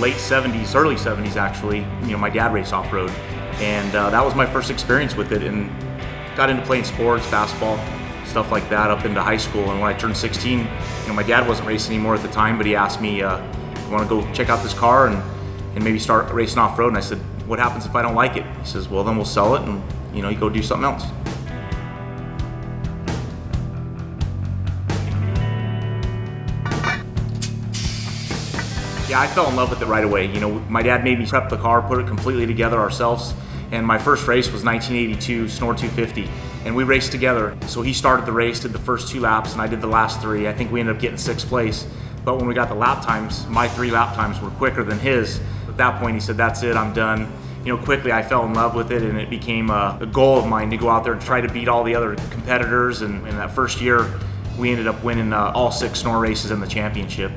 late 70s, early 70s actually. My dad raced off-road, and that was my first experience with it, and got into playing sports, basketball, stuff like that up into high school. And when I turned 16, my dad wasn't racing anymore at the time, but he asked me, you want to go check out this car and maybe start racing off-road? And I said, what happens if I don't like it? He says, well, then we'll sell it and you go do something else. Yeah, I fell in love with it right away. My dad made me prep the car, put it completely together ourselves. And my first race was 1982 Snore 250, and we raced together. So he started the race, did the first 2 laps, and I did the last 3. I think we ended up getting 6th place. But when we got the lap times, my 3 lap times were quicker than his. At that point, he said, that's it, I'm done. Quickly I fell in love with it, and it became a goal of mine to go out there and try to beat all the other competitors. And in that first year, we ended up winning all 6 Snore races in the championship.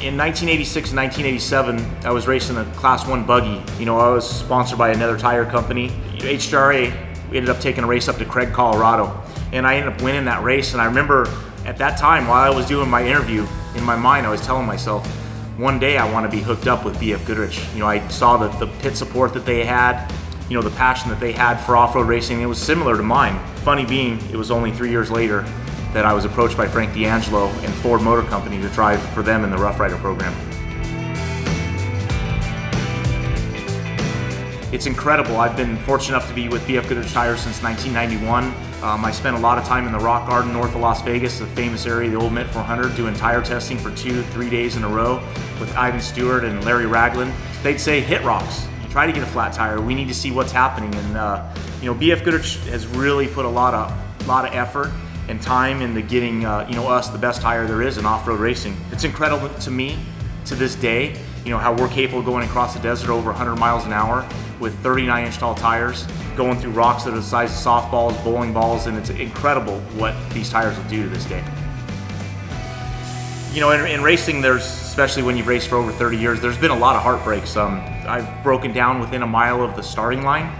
In 1986 and 1987, I was racing a Class 1 buggy. I was sponsored by another tire company. HJRA, we ended up taking a race up to Craig, Colorado, and I ended up winning that race. And I remember at that time, while I was doing my interview, in my mind I was telling myself, one day I want to be hooked up with BFGoodrich. I saw the pit support that they had, the passion that they had for off-road racing. It was similar to mine. Funny being, it was only 3 years later that I was approached by Frank D'Angelo and Ford Motor Company to drive for them in the Rough Rider program. It's incredible. I've been fortunate enough to be with BFGoodrich Tires since 1991. I spent a lot of time in the Rock Garden north of Las Vegas, a famous area, the old Met 400, doing tire testing for 2-3 days in a row with Ivan Stewart and Larry Ragland. They'd say, hit rocks. You try to get a flat tire. We need to see what's happening. And BFGoodrich has really put a lot of effort and time into getting us the best tire there is in off-road racing. It's incredible to me to this day, how we're capable of going across the desert over 100 miles an hour with 39-inch tall tires, going through rocks that are the size of softballs, bowling balls, and it's incredible what these tires will do to this day. In racing, especially when you've raced for over 30 years, there's been a lot of heartbreaks. I've broken down within a mile of the starting line.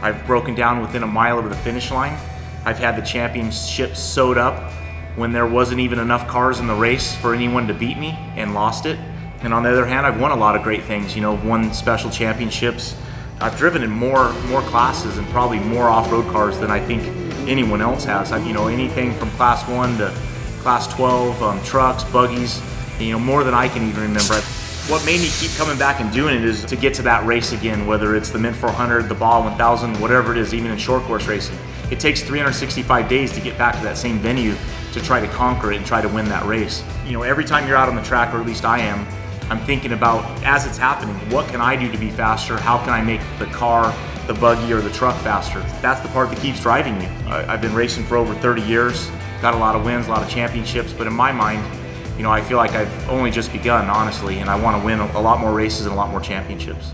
I've broken down within a mile of the finish line. I've had the championship sewed up when there wasn't even enough cars in the race for anyone to beat me, and lost it. And on the other hand, I've won a lot of great things. Won special championships. I've driven in more classes and probably more off-road cars than I think anyone else has. Anything from Class 1 to Class 12, trucks, buggies, more than I can even remember. What made me keep coming back and doing it is to get to that race again, whether it's the Mint 400, the Baja 1000, whatever it is, even in short course racing. It takes 365 days to get back to that same venue to try to conquer it and try to win that race. Every time you're out on the track, or at least I am, I'm thinking about, as it's happening, what can I do to be faster? How can I make the car, the buggy, or the truck faster? That's the part that keeps driving me. I've been racing for over 30 years, got a lot of wins, a lot of championships, but in my mind, I feel like I've only just begun, honestly, and I want to win a lot more races and a lot more championships.